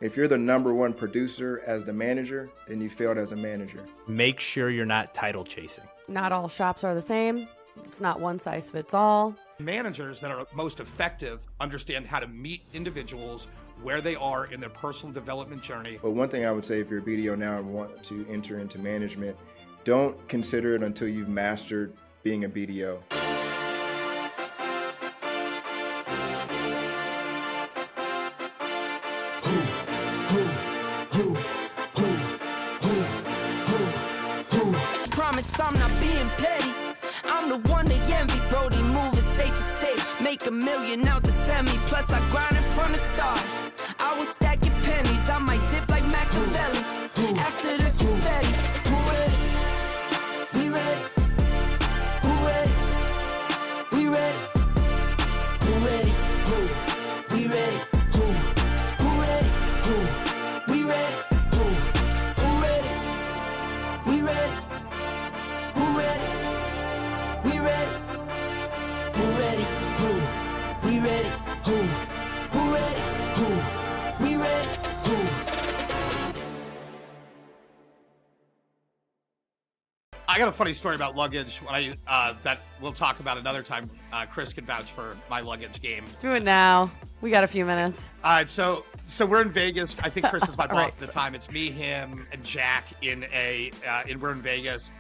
If you're the #1 producer as the manager, then you failed as a manager. Make sure you're not title chasing. Not all shops are the same. It's not one size fits all. Managers that are most effective understand how to meet individuals where they are in their personal development journey. But one thing I would say, if you're a BDO now and want to enter into management, don't consider it until you've mastered being a BDO. Promise I'm not being petty. I'm the one they envy. Brody moving state to state. Make $1 million out to send me. Plus I grinded from the start. I was stacking pennies. I might dip like Machiavelli. After the confetti, who ready? We ready. Who ready? We ready. Who ready? Who? We ready. Who? Who ready? Who? We ready. Who? Who ready? We ready. Who ready? We ready. Who ready? Who? We ready. Who? Who ready? Who? We ready. Who? I got a funny story about luggage that we'll talk about another time. Chris can vouch for my luggage game. Do it now. We got a few minutes. All right, so we're in Vegas. I think Chris is my boss Right, at the so- time. It's me, him, and Jack we're in Vegas.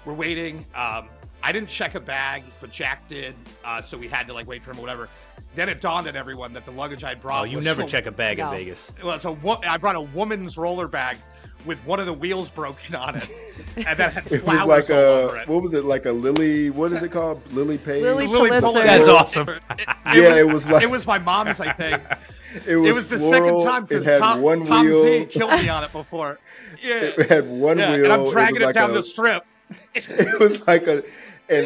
We're waiting. I didn't check a bag, but Jack did, so we had to wait for him or whatever. Then it dawned on everyone that the luggage I brought Oh, you was never so- check a bag No. in Vegas. Well, I brought a woman's roller bag with one of the wheels broken on it, and that had It was flowers like all over it. what was it, like a Lily, what is it called? Lily Page? Lily Pulitzer. Pulitzer. That's awesome. It was like, It was my mom's, I think. it It was the floral, second time it because had Tom one Z wheel. killed me on it before. Yeah, It had one yeah, wheel. and I'm dragging it, was down like the strip. It was like and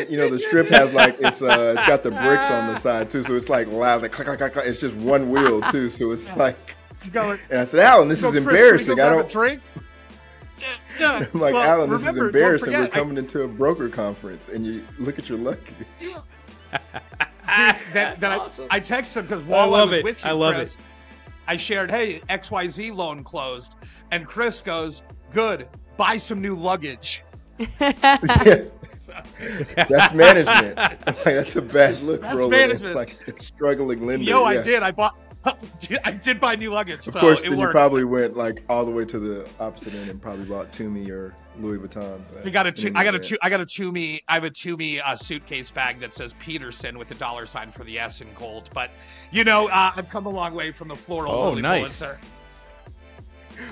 the strip has it's got the bricks on the side too, so it's like loud, like clack, clack, clack, clack. It's just one wheel too, so it's like. It's going, And I said, Alan, this so, is Chris, embarrassing. can we go I grab don't. a drink? Yeah. I'm like, Well, Alan, this is remember, don't embarrassing. We're forget, coming into a broker conference, and you look at your luggage. Dude, then awesome. I texted him because while I love was it. with you, I love Chris, I shared, hey, XYZ loan closed. And Chris goes, good, buy some new luggage. Yeah. That's management. Like, that's a bad look That's for a management. like a struggling lender. Yo, yeah. I did. I did buy new luggage. Of So course, it then you worked. probably went all the way to the opposite end and probably bought Toomey or Louis Vuitton. but I got a anyway, Toomey. I have a Toomey suitcase bag that says Peterson with a $sign for the S in gold. But I've come a long way from the floral. Oh, Lily nice. Pulitzer.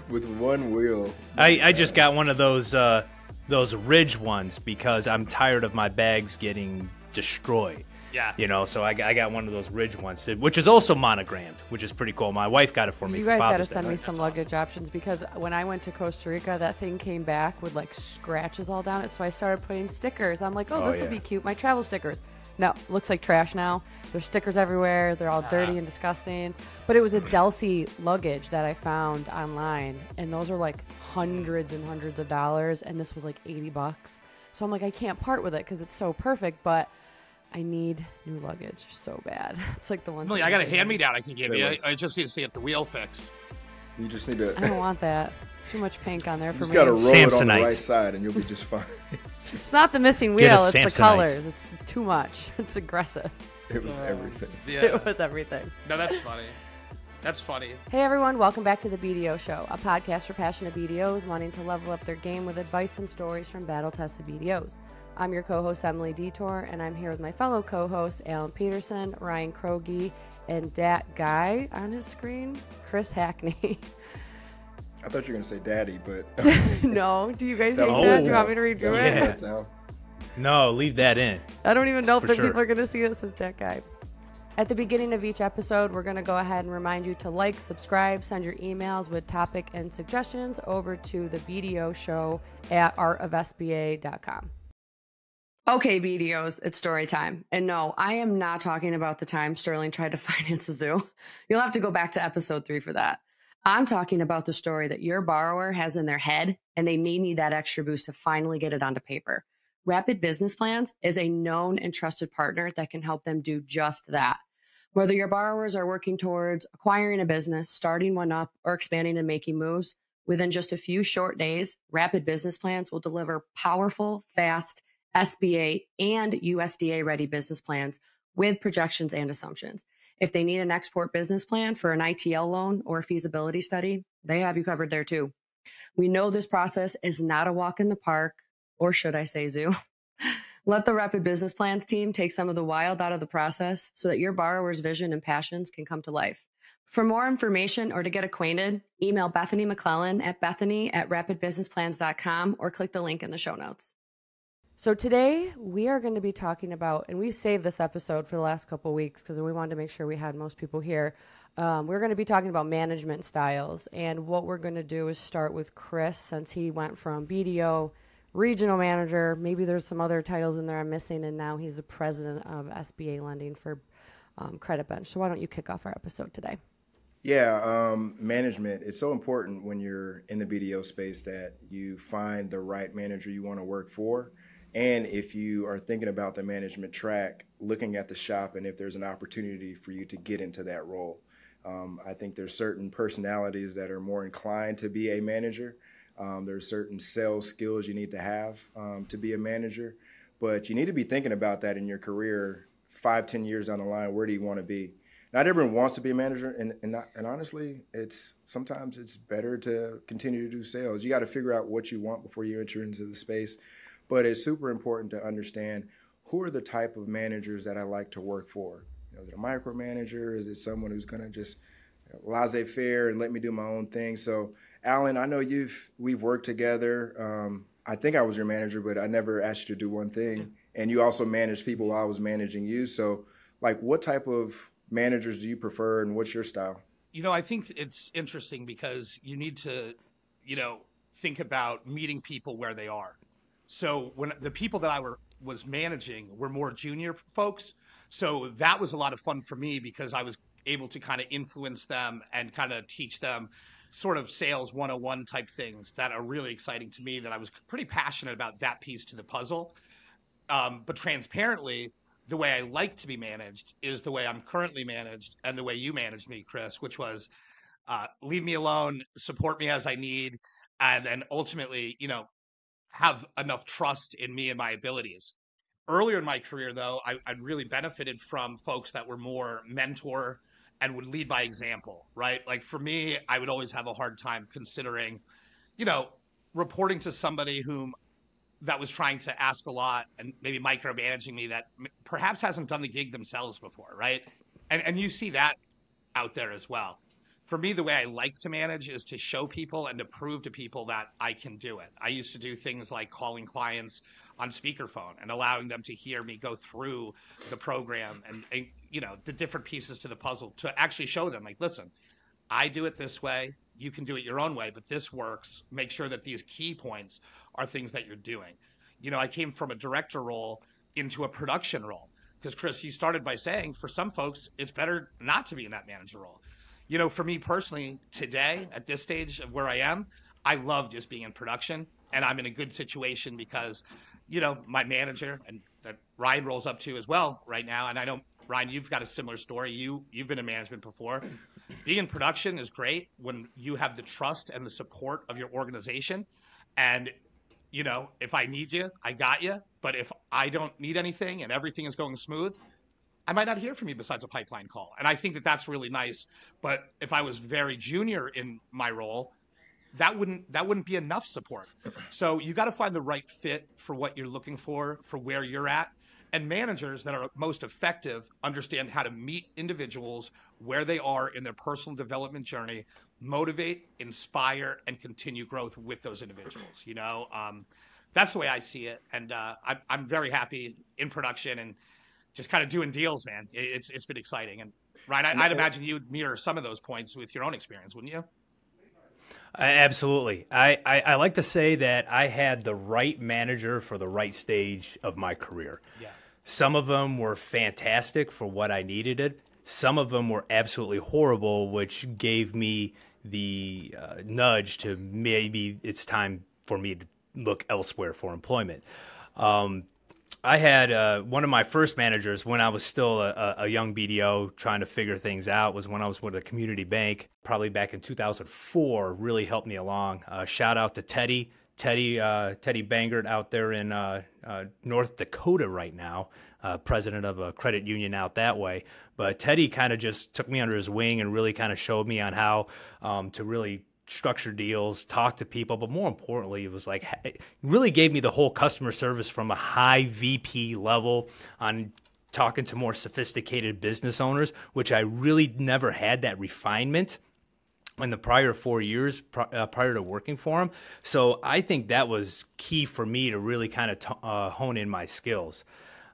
with one wheel. I just got one of those ridge ones because I'm tired of my bags getting destroyed. Yeah. So I got one of those ridge ones, which is also monogrammed, which is pretty cool. My wife got it for me. You for guys got to Father's Day. send me some That's luggage options because when I went to Costa Rica, that thing came back with scratches all down it. So I started putting stickers. I'm like, oh, Oh, this will yeah. be cute. My travel stickers. No, looks like trash now. There's stickers everywhere. They're all dirty and disgusting. But it was a Delsey luggage that I found online, and those are hundreds and hundreds of dollars, and this was $80. So I'm like, I can't part with it because it's so perfect, but I need new luggage so bad. It's the one. Really, thing I got a really hand-me-down I can give you. There was- I just need to get the wheel fixed. You just need to. I don't want that. Too much pink on there You for just me. got to roll it on the Samsonite. right side, and you'll be just fine. It's not the missing Get a wheel, it's the Samsonite. colors. It's too much. It's aggressive. It was everything. Yeah. It was everything. No, that's funny. That's funny. Hey everyone, welcome back to the BDO Show, a podcast for passionate BDOs wanting to level up their game with advice and stories from battle-tested BDOs. I'm your co-host, Emily Detour, and I'm here with my fellow co-hosts, Alan Peterson, Ryan Krogi, and that guy on his screen, Chris Hackney. I thought you were going to say daddy, but. No, do you guys That hate was- that? Do you Oh. want me to redo That was it? Yeah. let down. No, leave that in. I don't even know if For the sure. people are going to see this as that guy. At the beginning of each episode, we're going to go ahead and remind you to like, subscribe, send your emails with topic and suggestions over to the BDO Show at artofsba.com. Okay, BDOs, it's story time. And no, I am not talking about the time Sterling tried to finance a zoo. You'll have to go back to episode 3 for that. I'm talking about the story that your borrower has in their head, and they may need that extra boost to finally get it onto paper. Rapid Business Plans is a known and trusted partner that can help them do just that. Whether your borrowers are working towards acquiring a business, starting one up, or expanding and making moves, within just a few short days, Rapid Business Plans will deliver powerful, fast SBA and USDA ready business plans with projections and assumptions. If they need an export business plan for an ITL loan or a feasibility study, they have you covered there too. We know this process is not a walk in the park, or should I say zoo. Let the Rapid Business Plans team take some of the wild out of the process so that your borrower's vision and passions can come to life. For more information or to get acquainted, email Bethany McClellan at bethany@rapidbusinessplans.com or click the link in the show notes. So today we are going to be talking about, and we've saved this episode for the last couple of weeks because we wanted to make sure we had most people here. We're going to be talking about management styles, and what we're going to do is start with Chris, since he went from BDO regional manager, maybe there's some other titles in there I'm missing, and now he's the president of SBA lending for Credit Bench. So why don't you kick off our episode today? Yeah, management. It's so important when you're in the BDO space that you find the right manager you want to work for. And if you are thinking about the management track, looking at the shop and if there's an opportunity for you to get into that role. I think there's certain personalities that are more inclined to be a manager. There's certain sales skills you need to have to be a manager. But you need to be thinking about that in your career 5-10 years down the line. Where do you want to be? Not everyone wants to be a manager, and honestly, sometimes it's better to continue to do sales. You got to figure out what you want before you enter into the space. But it's super important to understand who are the type of managers that I like to work for. Is it a micromanager? Is it someone who's going to just laissez-faire and let me do my own thing? So, Alan, I know we've worked together. I think I was your manager, but I never asked you to do one thing. And you also managed people while I was managing you. So, what type of managers do you prefer, and what's your style? I think it's interesting because you need to, think about meeting people where they are. So when the people that I was managing were more junior folks, so that was a lot of fun for me because I was able to kind of influence them and kind of teach them sort of sales 101 type things that are really exciting to me, that I was pretty passionate about that piece to the puzzle. But transparently, the way I like to be managed is the way I'm currently managed and the way you managed me, Chris, which was leave me alone, support me as I need, and then ultimately, have enough trust in me and my abilities. Earlier in my career, though, I'd really benefited from folks that were more mentor and would lead by example, right? Like for me, I would always have a hard time considering, reporting to somebody that was trying to ask a lot and maybe micromanaging me that perhaps hasn't done the gig themselves before, right? And you see that out there as well. For me, the way I like to manage is to show people and to prove to people that I can do it. I used to do things like calling clients on speakerphone and allowing them to hear me go through the program and the different pieces to the puzzle to actually show them, like, listen, I do it this way. You can do it your own way, but this works. Make sure that these key points are things that you're doing. I came from a director role into a production role because, Chris, you started by saying for some folks, it's better not to be in that manager role. For me personally, today, at this stage of where I am, I love just being in production, and I'm in a good situation because, my manager, and that Ryan rolls up to as well right now, and I know, Ryan, you've got a similar story. You've been in management before. Being in production is great when you have the trust and the support of your organization, and, if I need you, I got you, but if I don't need anything and everything is going smooth, I might not hear from you besides a pipeline call. And I think that that's really nice. But if I was very junior in my role, that wouldn't be enough support. So you got to find the right fit for what you're looking for where you're at. And managers that are most effective understand how to meet individuals where they are in their personal development journey, motivate, inspire, and continue growth with those individuals. That's the way I see it. And I'm very happy in production and just kind of doing deals, man. It's been exciting. And Ryan, I'd imagine you'd mirror some of those points with your own experience, wouldn't you? Absolutely. I like to say that I had the right manager for the right stage of my career. Yeah. Some of them were fantastic for what I needed it. Some of them were absolutely horrible, which gave me the nudge to maybe it's time for me to look elsewhere for employment. I had one of my first managers when I was still a young BDO trying to figure things out was when I was with a community bank, probably back in 2004, really helped me along. Shout out to Teddy Bangert out there in North Dakota right now, president of a credit union out that way. But Teddy kind of just took me under his wing and really kind of showed me on how to really structure deals, talk to people, but more importantly, it was like, it really gave me the whole customer service from a high VP level on talking to more sophisticated business owners, which I really never had that refinement in the prior 4 years prior to working for him. So I think that was key for me to really kind of hone in my skills.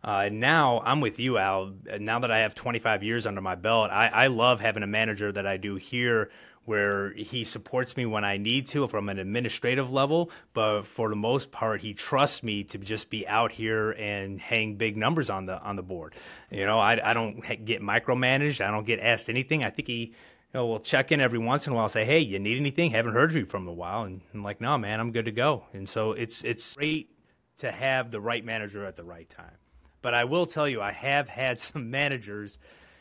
Now I'm with you, Al. Now that I have 25 years under my belt, I love having a manager that I do here where he supports me when I need to from an administrative level, but for the most part, he trusts me to just be out here and hang big numbers on the board. You know, I don't get micromanaged. I don't get asked anything. I think he will check in every once in a while and say, hey, you need anything? Haven't heard from you from a while. And I'm like, no, man, I'm good to go. And so it's great to have the right manager at the right time. But I will tell you, I have had some managers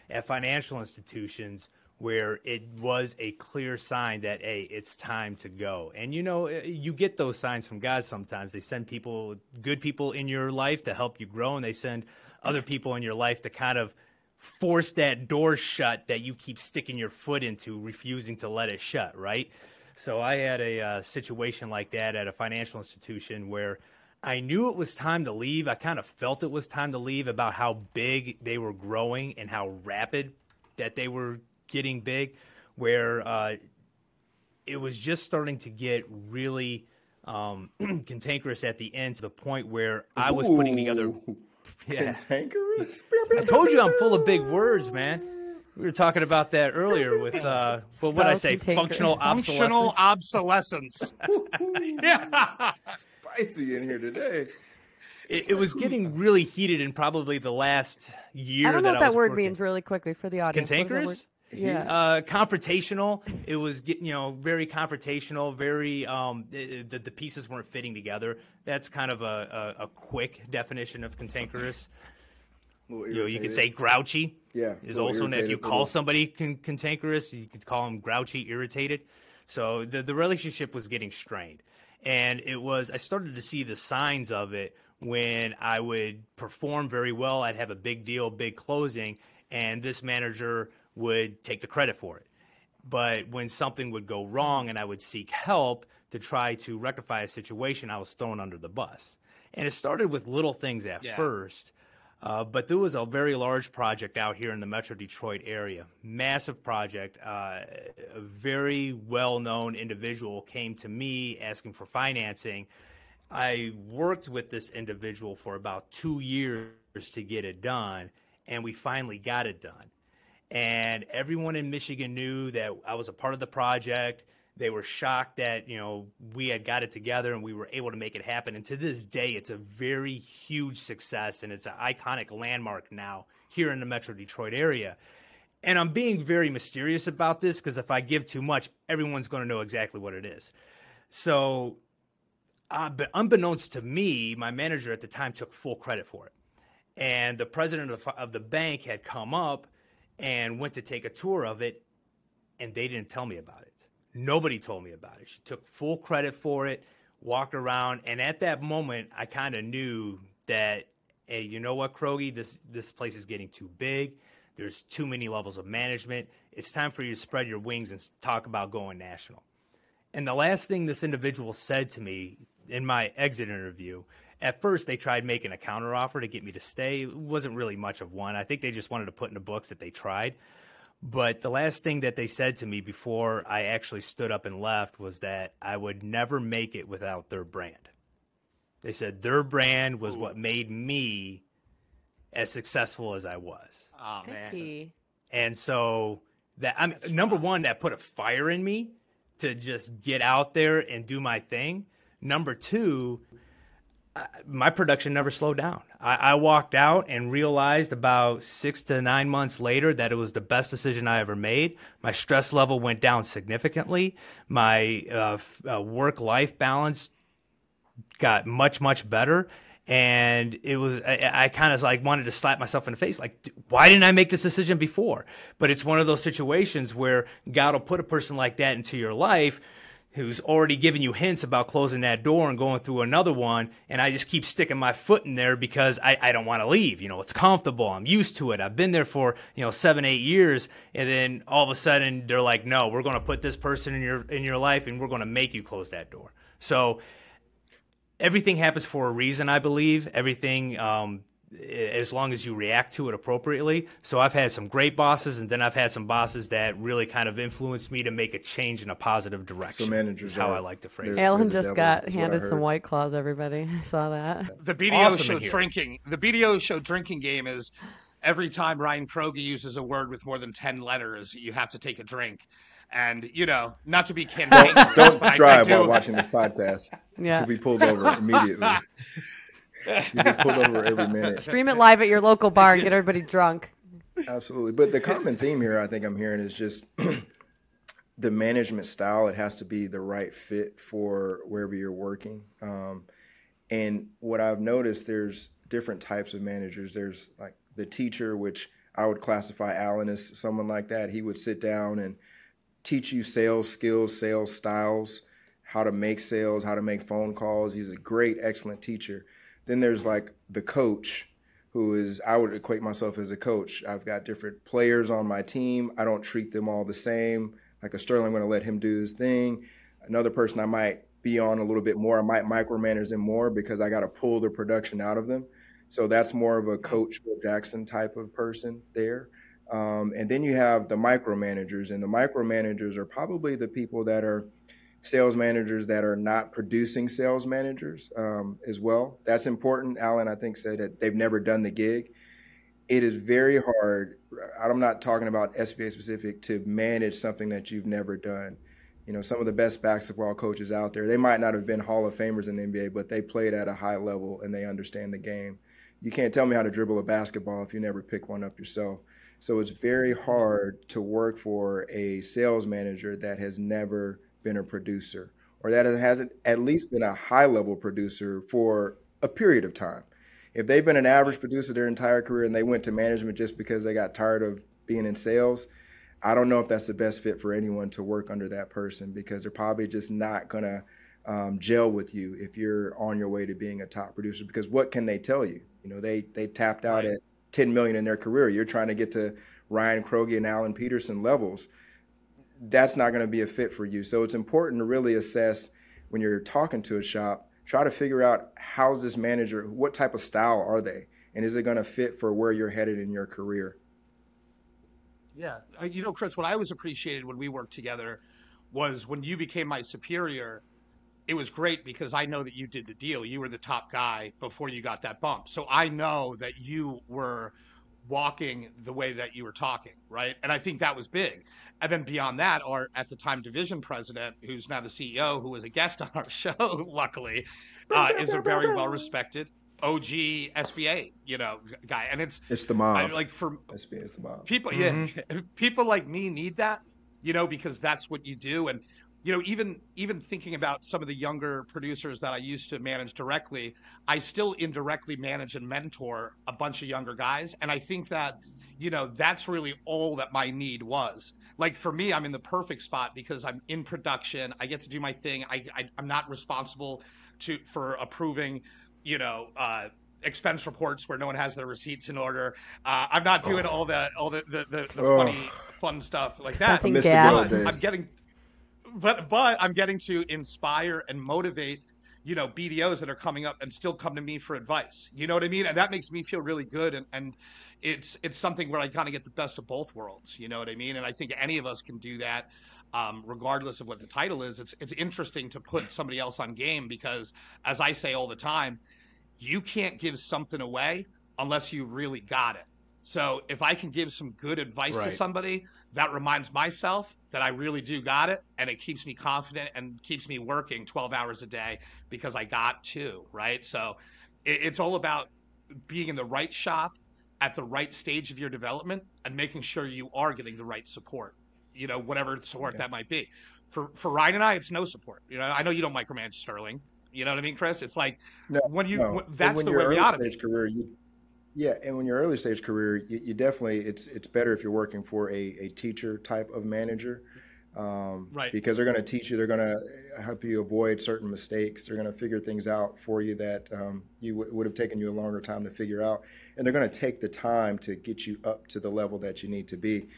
at financial institutions where it was a clear sign that, hey, it's time to go. And, you know, you get those signs from God sometimes. They send people, good people in your life to help you grow, and they send other people in your life to kind of force that door shut that you keep sticking your foot into, refusing to let it shut, right? So I had a situation like that at a financial institution where I knew it was time to leave. I kind of felt it was time to leave about how big they were growing and how rapid that they were getting big, where it was just starting to get really cantankerous at the end, to the point where I was putting together. Yeah. Cantankerous? I told you I'm full of big words, man. We were talking about that earlier with what would I say? Functional obsolescence. Yeah. Spicy in here today. It was getting really heated in probably the last year. I don't know what that word working. means really quickly for the audience. Cantankerous? Yeah. Confrontational. It was very confrontational, very the pieces weren't fitting together. That's kind of a quick definition of cantankerous. You could say grouchy. Yeah. Is also, if you call somebody cantankerous, you could call them grouchy, irritated. So the relationship was getting strained. And I started to see the signs of it when I would perform very well. I'd have a big deal, big closing, and this manager would take the credit for it. But when something would go wrong and I would seek help to try to rectify a situation, I was thrown under the bus. And it started with little things at first, but there was a very large project out here in the Metro Detroit area, massive project. A very well-known individual came to me asking for financing. I worked with this individual for about 2 years to get it done, and we finally got it done. And everyone in Michigan knew that I was a part of the project. They were shocked that, we had got it together and we were able to make it happen. And to this day, it's a very huge success, and it's an iconic landmark now here in the Metro Detroit area. And I'm being very mysterious about this because if I give too much, everyone's going to know exactly what it is. So, but unbeknownst to me, my manager at the time took full credit for it. And the president of the bank had come up and went to take a tour of it, and they didn't tell me about it. Nobody told me about it. She took full credit for it, walked around, and at that moment, I kind of knew that, hey, you know what, Krogi, this place is getting too big. There's too many levels of management. It's time for you to spread your wings and talk about going national. And the last thing this individual said to me in my exit interview, at first, they tried making a counteroffer to get me to stay. It wasn't really much of one. I think they just wanted to put in the books that they tried. But the last thing that they said to me before I actually stood up and left was that I would never make it without their brand. They said their brand was what made me as successful as I was. Oh, man. And so number one, that put a fire in me to just get out there and do my thing. Number two, my production never slowed down. I walked out and realized about 6 to 9 months later that it was the best decision I ever made. My stress level went down significantly. My work-life balance got much, much better. And it was, I kind of like wanted to slap myself in the face. Like, why didn't I make this decision before? But it's one of those situations where God will put a person like that into your life who's already giving you hints about closing that door and going through another one. And I just keep sticking my foot in there because I don't want to leave. You know, it's comfortable. I'm used to it. I've been there for, 7, 8 years. And then all of a sudden they're like, no, we're going to put this person in your life and we're going to make you close that door. So everything happens for a reason, I believe. Everything, as long as you react to it appropriately. So I've had some great bosses, and then I've had some bosses that really kind of influenced me to make a change in a positive direction. So managers, is how I like to phrase it. Alan just got handed some White Claws, everybody. I saw that. The BDO Show drinking. The BDO Show drinking game is every time Ryan Kroger uses a word with more than 10 letters, you have to take a drink. And, not to be cantankerous. Don't drive while watching this podcast. Yeah. You'll be pulled over immediately. You'll be pulled over every minute. Stream it live at your local bar and get everybody drunk. Absolutely. But the common theme here I think I'm hearing is just the management style. It has to be the right fit for wherever you're working. And what I've noticed, there's different types of managers. There's like the teacher, which I would classify Alan as someone like that. He would sit down and teach you sales skills, sales styles, how to make sales, how to make phone calls. He's a great, excellent teacher. Then there's like the coach, who is, I would equate myself as a coach. I've got different players on my team. I don't treat them all the same. Like a Sterling, I'm going to let him do his thing. Another person I might be on a little bit more. I might micromanage them more because I got to pull the production out of them. So that's more of a Coach Bill Jackson type of person there. And then you have the micromanagers, and the micromanagers are probably the people that are sales managers that are not producing sales managers as well. That's important. Alan, I think, said that they've never done the gig. It is very hard. I'm not talking about SBA specific, to manage something that you've never done. Some of the best basketball coaches out there, they might not have been Hall of Famers in the NBA, but they played at a high level and they understand the game. You can't tell me how to dribble a basketball if you never pick one up yourself. So it's very hard to work for a sales manager that has never been a producer, or that hasn't at least been a high-level producer for a period of time. If they've been an average producer their entire career and they went to management just because they got tired of being in sales, I don't know if that's the best fit for anyone to work under that person, because they're probably just not going to gel with you if you're on your way to being a top producer. Because what can they tell you? They tapped out at $10 million in their career. You're trying to get to Ryan Kroger and Alan Peterson levels. That's not going to be a fit for you. So it's important to really assess when you're talking to a shop, try to figure out, how's this manager, what type of style are they? And is it going to fit for where you're headed in your career? Yeah. Chris, what I always appreciated when we worked together was when you became my superior, it was great because I know that you did the deal. You were the top guy before you got that bump. So I know that you were walking the way that you were talking, right? And I think that was big. And then beyond that, our, at the time, division president, who's now the CEO, who was a guest on our show, luckily, is a very well-respected OG SBA, guy. And it's the mom. For SBA is the mom. People, people like me need that, because that's what you do. And even thinking about some of the younger producers that I used to manage directly, I still indirectly manage and mentor a bunch of younger guys. And I think that, that's really all that my need was. Like for me, I'm in the perfect spot because I'm in production. I get to do my thing. I'm not responsible for approving, expense reports where no one has their receipts in order. I'm not doing all the funny, fun stuff like that. But I'm getting to inspire and motivate, BDOs that are coming up and still come to me for advice. You know what I mean? And that makes me feel really good. And it's something where I kind of get the best of both worlds. You know what I mean? And I think any of us can do that, regardless of what the title is. It's interesting to put somebody else on game because, as I say all the time, you can't give something away unless you really got it. So if I can give some good advice to somebody, that reminds myself that I really do got it, and it keeps me confident and keeps me working 12 hours a day because I got to, right? So it's all about being in the right shop at the right stage of your development and making sure you are getting the right support, whatever support that might be. For Ryan and I, it's no support. I know you don't micromanage Sterling. You know what I mean, Chris? It's like No, when no. And that's when the your way we early ought to be. stage career, yeah, and when your early stage career, you definitely it's better if you're working for a teacher type of manager, Right. because they're going to teach you, they're going to help you avoid certain mistakes, they're going to figure things out for you that you would have taken you a longer time to figure out, and they're going to take the time to get you up to the level that you need to be.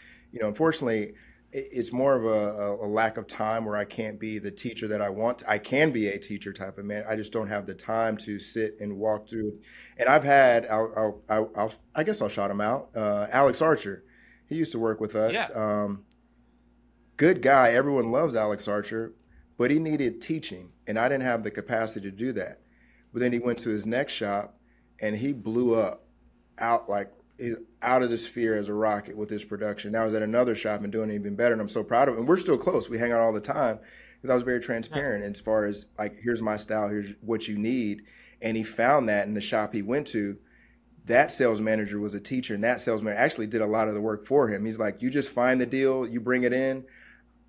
Unfortunately, it's more of a lack of time where I can't be the teacher that I want. I can be a teacher type of man. I just don't have the time to sit and walk through. And I've had, I guess I'll shout him out. Alex Archer, he used to work with us. Yeah. Good guy. Everyone loves Alex Archer, but he needed teaching, and I didn't have the capacity to do that. But then he went to his next shop, and he blew up he's out of the sphere as a rocket with his production. Now he's at another shop and doing even better, and I'm so proud of him. And we're still close. We hang out all the time because I was very transparent as far as like, here's my style, here's what you need. And he found that in the shop he went to. That sales manager was a teacher, and that sales manager actually did a lot of the work for him. He's like, you just find the deal, you bring it in,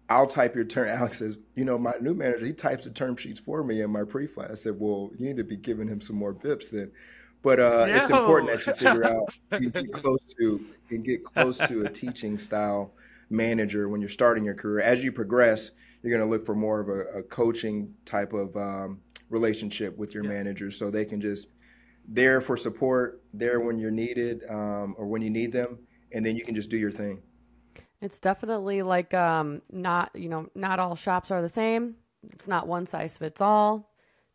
I'll type your term. Alex says, my new manager, he types the term sheets for me in my pre-flight. I said, well, you need to be giving him some more bips then. But it's important that you figure out and get close to a teaching style manager when you're starting your career. As you progress, you're going to look for more of a coaching type of relationship with your managers, so they can just there for support, there when you're needed or when you need them, and then you can just do your thing. It's definitely like not all shops are the same. It's not one size fits all.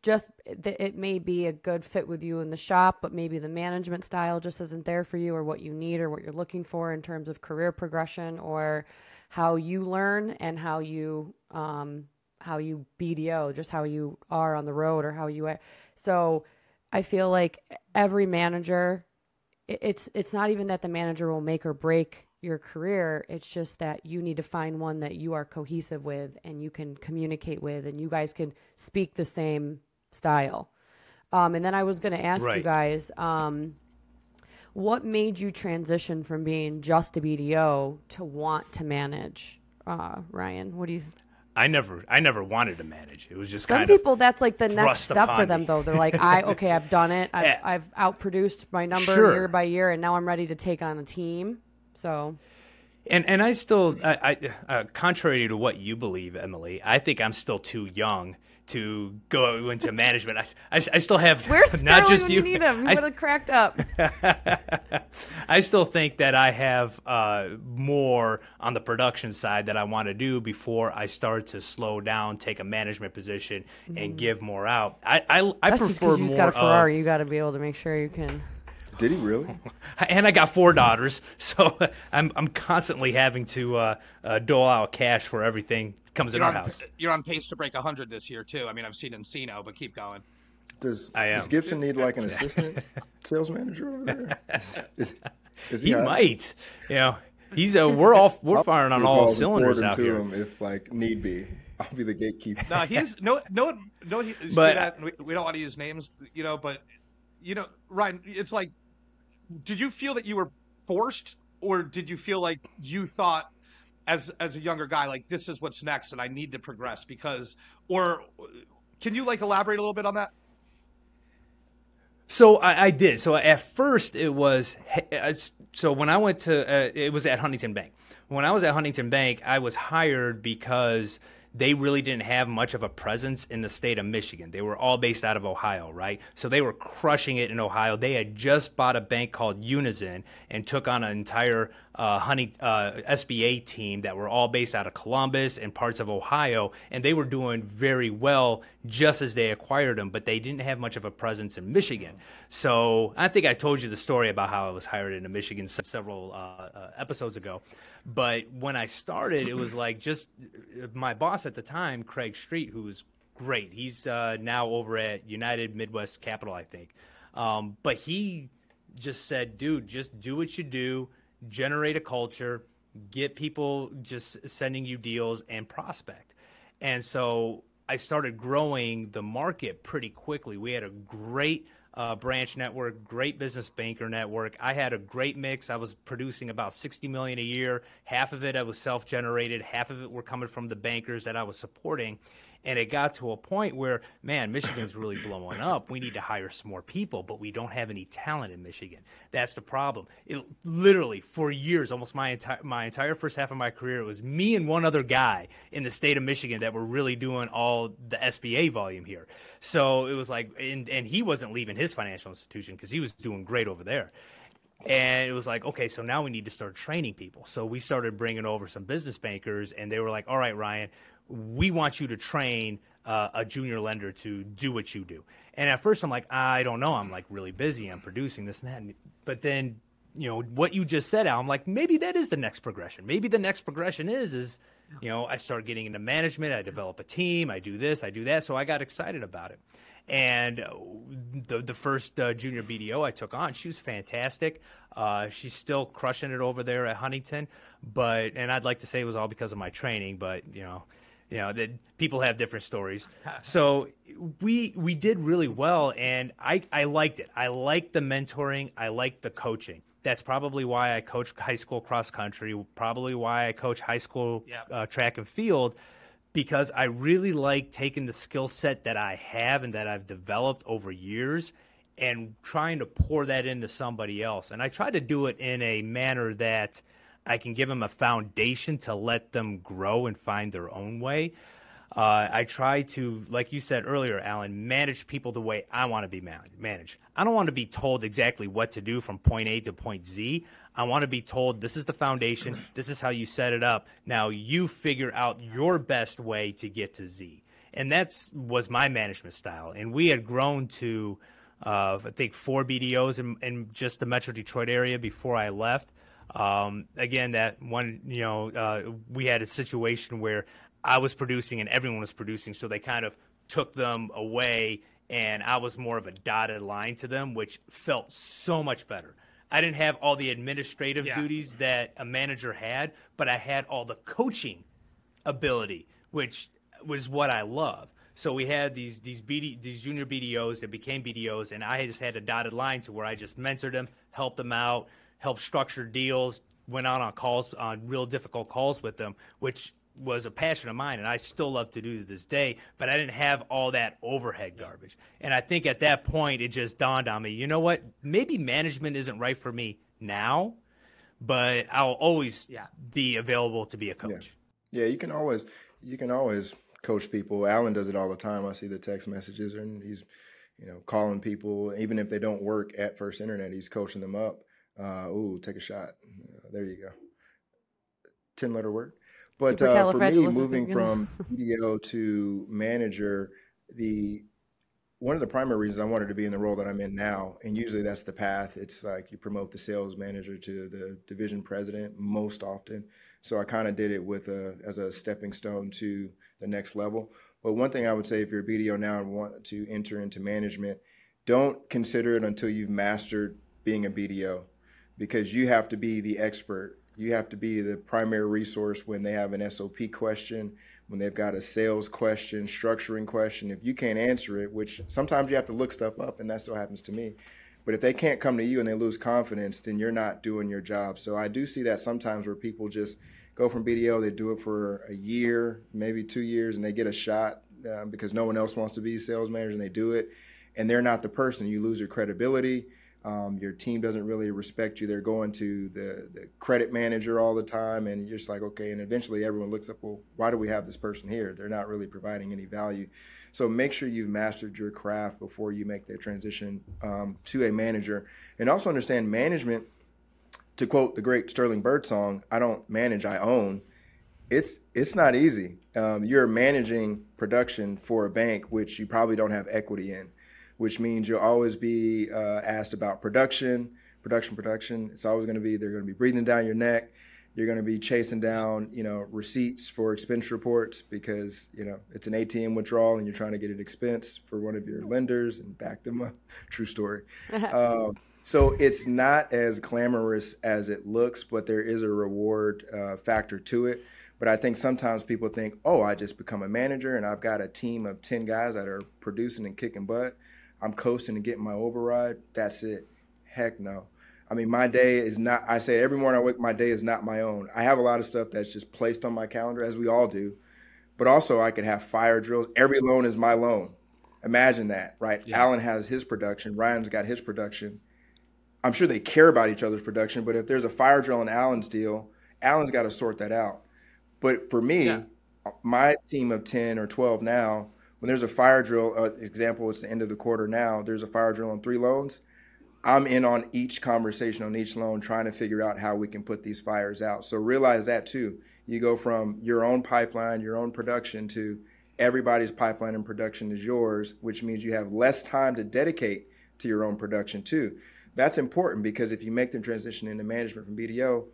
Just it may be a good fit with you in the shop, but maybe the management style just isn't there for you, or what you need or what you're looking for in terms of career progression, or how you learn and how you BDO, just how you are on the road, or how you. So I feel like every manager, it's not even that the manager will make or break your career. It's just that you need to find one that you are cohesive with and you can communicate with, and you guys can speak the same style. And then I was going to ask you guys, what made you transition from being just a BDO to want to manage? Ryan, what do you? I never wanted to manage. It was just some kind people of that's like the next step for them, though. They're like, I've done it. I've outproduced my number year by year, and now I'm ready to take on a team. So, and I still, contrary to what you believe, Emily, I think I'm still too young to go into management. I still have where's not just when you. You need him. He would have cracked up. I still think that I have more on the production side that I want to do before I start to slow down, take a management position, and give more out. I That's prefer just 'cause you more. just got a Ferrari. You got to be able to make sure you can. Did he really? And I got 4 daughters, so I'm constantly having to dole out cash for everything that comes in our house. You're on pace to break 100 this year too. I mean, I've seen Encino, but keep going. Does Gibson need like an assistant sales manager over there? Is he might. He's we're firing on all cylinders out here. Him if like need be. I'll be the gatekeeper. No, he's no. But we don't want to use names, but Ryan, it's like, did you feel that you were forced, or did you feel like you thought as a younger guy, like, this is what's next and I need to progress or can you like elaborate a little bit on that? So I did. So at first it was, so when I went to, it was at Huntington Bank. When I was at Huntington Bank, I was hired because they really didn't have much of a presence in the state of Michigan. They were all based out of Ohio, right? So they were crushing it in Ohio. They had just bought a bank called Unison and took on an entire SBA team that were all based out of Columbus and parts of Ohio, and they were doing very well just as they acquired them, but they didn't have much of a presence in Michigan. So I think I told you the story about how I was hired into Michigan several episodes ago. But when I started, it was like just my boss at the time, Craig Street, who was great. He's now over at United Midwest Capital, I think. But he just said, dude, just do what you do, generate a culture, get people just sending you deals, and prospect. And so I started growing the market pretty quickly. We had a great branch network, great business banker network. I had a great mix. I was producing about $60 million a year. Half of it I was self-generated. Half of it were coming from the bankers that I was supporting. And it got to a point where, man, Michigan's really blowing up. We need to hire some more people, but we don't have any talent in Michigan. That's the problem. It literally, for years, almost my entire first half of my career, it was me and one other guy in the state of Michigan that were really doing all the SBA volume here. So it was like, and he wasn't leaving his financial institution because he was doing great over there. And it was like, okay, so now we need to start training people. So we started bringing over some business bankers, and they were like, all right, Ryan, we want you to train a junior lender to do what you do. And at first I'm like, I don't know. I'm like really busy. I'm producing this and that. But then, you know, what you just said, Al, I'm like, maybe that is the next progression. Maybe the next progression is, you know, I start getting into management. I develop a team. I do this, I do that. So I got excited about it. And the first junior BDO I took on, she was fantastic. She's still crushing it over there at Huntington. And I'd like to say it was all because of my training, but, you know, that people have different stories. So we did really well, and I liked it. I liked the mentoring. I liked the coaching. That's probably why I coach high school cross country, probably why I coach high school track and field, because I really like taking the skill set that I have and that I've developed over years and trying to pour that into somebody else. And I try to do it in a manner that I can give them a foundation to let them grow and find their own way. I try to, like you said earlier, Alan, manage people the way I want to be managed. I don't want to be told exactly what to do from point A to point Z. I want to be told, this is the foundation, this is how you set it up. Now you figure out your best way to get to Z. And was my management style. And we had grown to, I think, 4 BDOs in just the Metro Detroit area before I left. Again, that one, we had a situation where I was producing and everyone was producing, so they kind of took them away, and I was more of a dotted line to them, which felt so much better. I didn't have all the administrative duties that a manager had, but I had all the coaching ability, which was what I love. So we had these junior BDOs that became BDOs, and I just had a dotted line to where I just mentored them, helped them out, helped structure deals, went out on calls, on real difficult calls with them, which was a passion of mine, and I still love to do to this day, but I didn't have all that overhead garbage. And I think at that point, it just dawned on me, you know what, maybe management isn't right for me now, but I'll always be available to be a coach. Yeah, you can always coach people. Alan does it all the time. I see the text messages, and he's, calling people, even if they don't work at First Internet, he's coaching them up. Take a shot. There you go. 10-letter word. But for me, moving from BDO to manager, one of the primary reasons I wanted to be in the role that I'm in now, and usually that's the path. It's like you promote the sales manager to the division president most often. So I kind of did it as a stepping stone to the next level. But one thing I would say, if you're a BDO now and want to enter into management, don't consider it until you've mastered being a BDO, because you have to be the expert. You have to be the primary resource when they have an SOP question, when they've got a sales question, structuring question. If you can't answer it, which sometimes you have to look stuff up, and that still happens to me. But if they can't come to you and they lose confidence, then you're not doing your job. So I do see that sometimes where people just go from BDO, they do it for a year, maybe 2 years, and they get a shot because no one else wants to be a sales manager, and they do it, and they're not the person. You lose your credibility. Your team doesn't really respect you. They're going to the credit manager all the time, and you're just like, okay. And eventually everyone looks up, well, why do we have this person here? They're not really providing any value. So make sure you've mastered your craft before you make the transition to a manager. And also understand management, to quote the great Sterling Birdsong, I don't manage, I own. It's not easy. You're managing production for a bank, which you probably don't have equity in, which means you'll always be asked about production. It's always going to be, they're going to be breathing down your neck. You're going to be chasing down, receipts for expense reports because, it's an ATM withdrawal and you're trying to get an expense for one of your lenders and back them up. True story. So it's not as glamorous as it looks, but there is a reward factor to it. But I think sometimes people think, I just become a manager and I've got a team of 10 guys that are producing and kicking butt. I'm coasting and getting my override. That's it. Heck no. I mean, my day is not, I say every morning I wake, my day is not my own. I have a lot of stuff that's just placed on my calendar, as we all do. but also I could have fire drills. Every loan is my loan. Imagine that, right? Yeah. Alan has his production. Ryan's got his production. I'm sure they care about each other's production, but if there's a fire drill in Alan's deal, Alan's got to sort that out. But for me, my team of 10 or 12 now, when there's a fire drill, example, it's the end of the quarter now, there's a fire drill on 3 loans. I'm in on each conversation on each loan, trying to figure out how we can put these fires out. So realize that too. You go from your own pipeline, your own production, to everybody's pipeline and production is yours, which means you have less time to dedicate to your own production too. That's important because if you make the transition into management from BDO,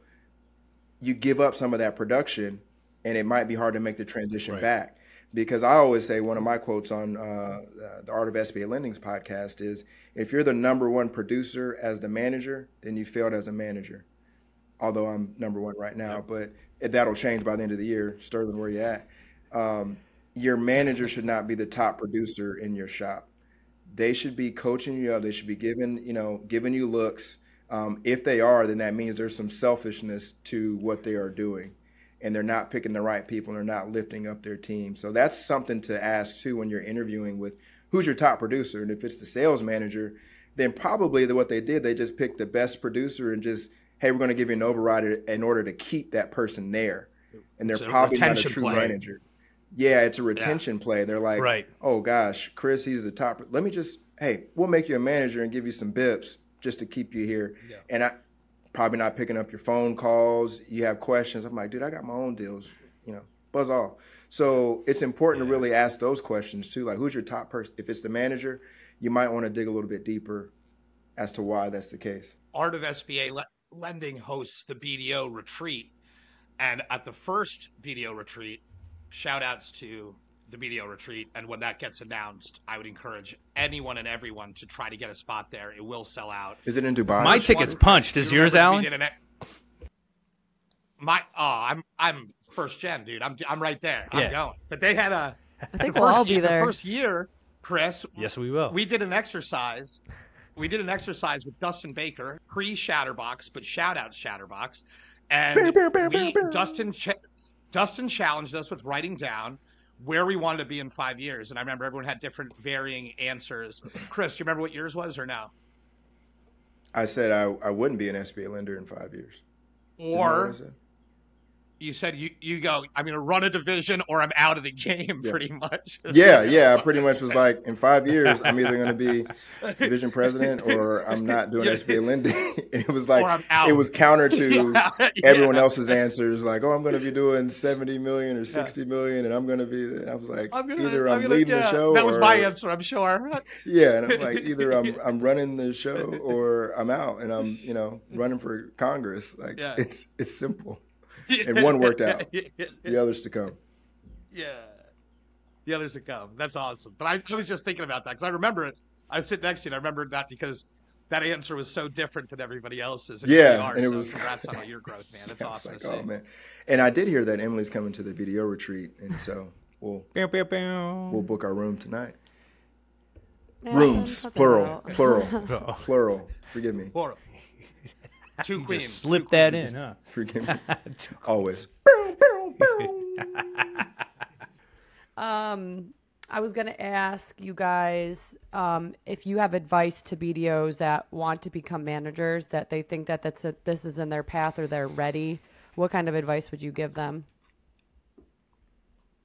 you give up some of that production and it might be hard to make the transition back. Because I always say, one of my quotes on the Art of SBA Lending's podcast is, if you're the number one producer as the manager, then you failed as a manager. Although I'm number one right now, but that'll change by the end of the year. Sterling, where you at? Your manager should not be the top producer in your shop. They should be coaching you up. They should be giving you looks. If they are, then that means there's some selfishness to what they are doing, and they're not picking the right people, and they're not lifting up their team. So that's something to ask too when you're interviewing with who's your top producer. And if it's the sales manager, then probably what they did, they just picked the best producer and just, hey, we're going to give you an override in order to keep that person there. And they're probably not a true manager. Yeah, it's a retention play. They're like, oh gosh, Chris, he's the top. Let me just, hey, we'll make you a manager and give you some bips just to keep you here. Yeah. And I probably not picking up your phone calls. You have questions. I'm like, dude, I got my own deals, buzz off. So it's important to really ask those questions too. Like, who's your top person? If it's the manager, you might want to dig a little bit deeper as to why that's the case. Art of SBA Lending hosts the BDO retreat. And at the first BDO retreat, shout outs to the BDO retreat. And when that gets announced, I would encourage anyone and everyone to try to get a spot there. It will sell out. Is it in Dubai? My ticket's punched. Is yours, Alan? I'm first gen, dude. I'm right there. I'm going. But they had I think we'll all be there. The first year, Chris. Yes, we will. We did an exercise. With Dustin Baker, pre-Shatterbox, but shout out Shatterbox. And Dustin challenged us with writing down where we wanted to be in 5 years. And I remember everyone had different varying answers. Chris, do you remember what yours was or no? I said I wouldn't be an SBA lender in 5 years. Or you said you go, I'm going to run a division or I'm out of the game, pretty much. I pretty much was like, in 5 years, I'm either going to be division president or I'm not doing SBA lending. And it was like, it was counter to everyone else's answers. Like, oh, I'm going to be doing 70 million or 60 million. And I'm going to be, I was like, I'm leading the show. That was my answer, I'm sure. Yeah. And I'm like, either I'm running the show or I'm out and I'm, running for Congress. Like, it's simple. And one worked out. The others to come. Yeah. The others to come. That's awesome. But I was just thinking about that because I remember it. I was sitting next to you and I remembered that because that answer was so different than everybody else's. And it was. Congrats on all your growth, man. That's awesome. Like, oh, man. And I did hear that Emily's coming to the BDO retreat. And so we'll book our room tonight. Rooms, plural. Forgive me. Plural. Two queens. Just slip that in, huh? Forgive me. Always. I was going to ask you guys if you have advice to BDOs that want to become managers, that they think that this is in their path or they're ready. What kind of advice would you give them?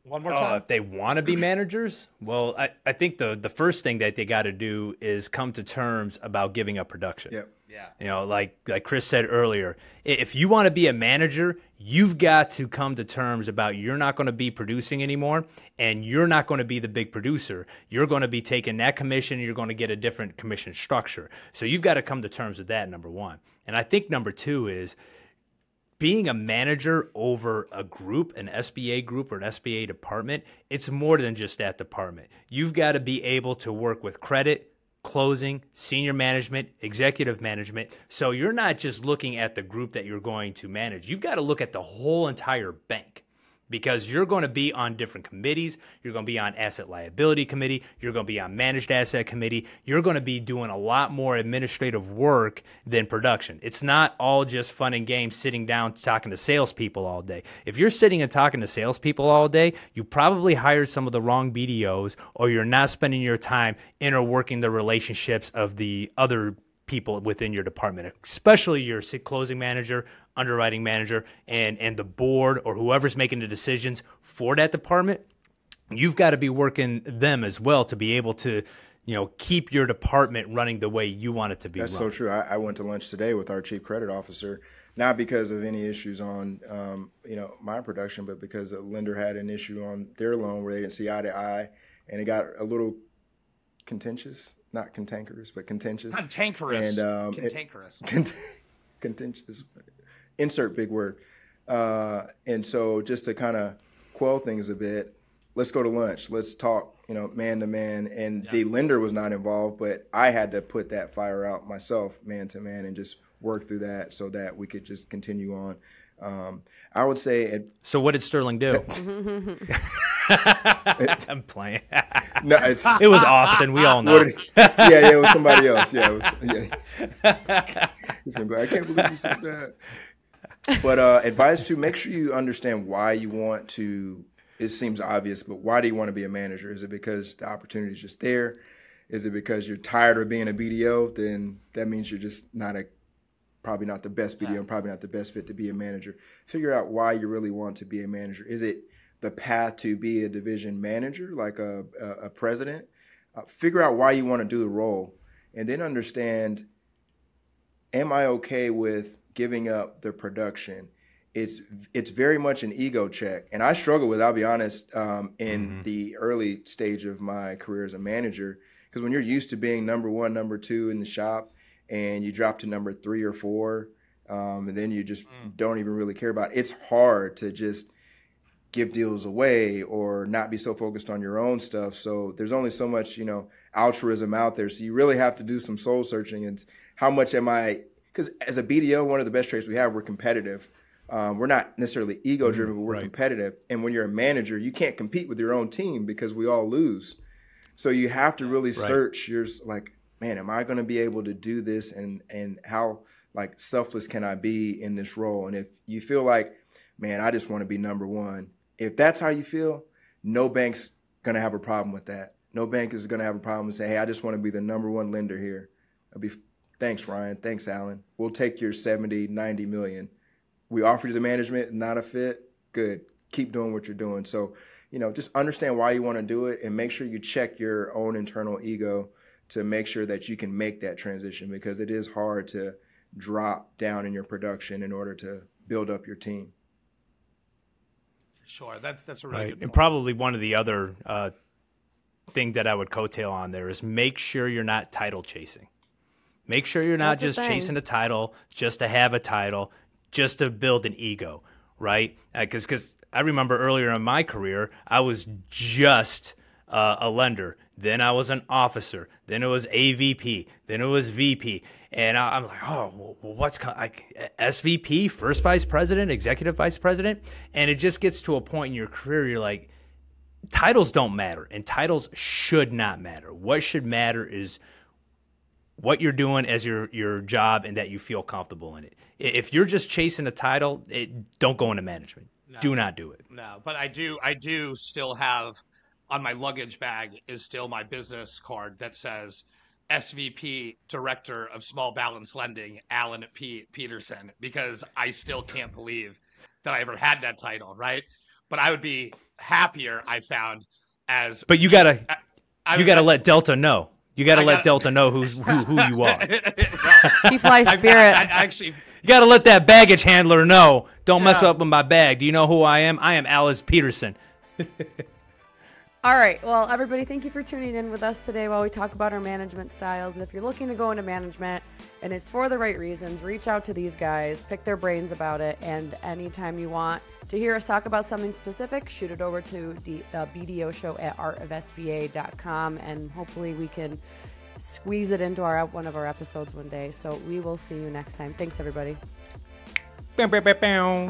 One more time. If they want to be managers, well, I think the first thing that they got to do is come to terms about giving up production. Yep. Yeah. Like Chris said earlier, if you want to be a manager, you've got to come to terms about you're not going to be producing anymore and you're not going to be the big producer. You're going to be taking that commission. You're going to get a different commission structure. So you've got to come to terms with that, number one. And I think number two is being a manager over a group, an SBA group or an SBA department, it's more than just that department. You've got to be able to work with credit, closing, senior management, executive management. So you're not just looking at the group that you're going to manage. You've got to look at the whole entire bank because you're going to be on different committees. You're going to be on asset liability committee. You're going to be on managed asset committee. You're going to be doing a lot more administrative work than production. It's not all just fun and games sitting down talking to salespeople all day. If you're sitting and talking to salespeople all day, you probably hired some of the wrong BDOs, or you're not spending your time interworking the relationships of the other people within your department, especially your closing manager, underwriting manager, and the board or whoever's making the decisions for that department. You've got to be working them as well to be able to, keep your department running the way you want it to be. That's run. so true. I went to lunch today with our chief credit officer, not because of any issues on, my production, but because a lender had an issue on their loan where they didn't see eye to eye, and it got a little contentious. Not cantankerous, but contentious. Cantankerous. And, cantankerous. Contentious. Insert big word. And so just to kind of quell things a bit, let's go to lunch. Let's talk, man to man. And the lender was not involved, but I had to put that fire out myself, man to man, and just work through that so that we could just continue on. I would say. So what did Sterling do? I'm playing. No, it was Austin. We all know. It was somebody else. He's gonna be like, I can't believe you said that. But advice to make sure you understand why you want to. It seems obvious, but why do you want to be a manager? Is it because the opportunity is just there? Is it because you're tired of being a BDO? Then that means you're just probably not the best BDO and probably not the best fit to be a manager. Figure out why you really want to be a manager. Is it the path to be a division manager, like a president? Figure out why you want to do the role, and then understand, am I okay with giving up the production? It's very much an ego check, and I struggle with, I'll be honest, in the early stage of my career as a manager, because when you're used to being number one, number two in the shop, and you drop to number 3 or 4, and then you just don't even really care about it. It's hard to just give deals away or not be so focused on your own stuff. So there's only so much, altruism out there. So you really have to do some soul searching. And how much am I, because as a BDO, one of the best traits we have, we're competitive. We're not necessarily ego driven, but we're competitive. And when you're a manager, you can't compete with your own team because we all lose. So you have to really search. You're like, man, am I going to be able to do this? And how selfless can I be in this role? And if you feel like, man, I just want to be number one. If that's how you feel, no bank's going to have a problem with that. No bank is going to have a problem and say, hey, I just want to be the number one lender here. Thanks, Ryan. Thanks, Alan. We'll take your 70, 90 million. We offer you the management, not a fit. Good. Keep doing what you're doing. So, just understand why you want to do it and make sure you check your own internal ego to make sure that you can make that transition, because it is hard to drop down in your production in order to build up your team. Sure, that's a really good point. And probably one of the other thing that I would coattail on there is make sure you're not title chasing. Make sure you're not just chasing a title just to have a title, just to build an ego, right? Because I remember earlier in my career, I was just a lender. Then I was an officer. Then it was AVP. Then it was VP. And I'm like, oh, well, what's SVP, first vice president, executive vice president? And it just gets to a point in your career, you're like, titles don't matter, and titles should not matter. What should matter is what you're doing as your job and that you feel comfortable in it. If you're just chasing a title, don't go into management. No, do not do it. No, but I do still have on my luggage bag is still my business card that says SVP, Director of Small Balance Lending, Alan Peterson, because I still can't believe that I ever had that title, right? But I would be happier, I found, as... But you gotta let Delta know. You gotta let Delta know who you are. He flies Spirit. I actually... You gotta let that baggage handler know. Don't mess up with my bag. Do you know who I am? I am Alice Peterson. All right. Well, everybody, thank you for tuning in with us today while we talk about our management styles. And if you're looking to go into management and it's for the right reasons, reach out to these guys, pick their brains about it. And anytime you want to hear us talk about something specific, shoot it over to the BDO Show at artofsba.com. And hopefully we can squeeze it into one of our episodes one day. So we will see you next time. Thanks, everybody. Bow, bow, bow, bow.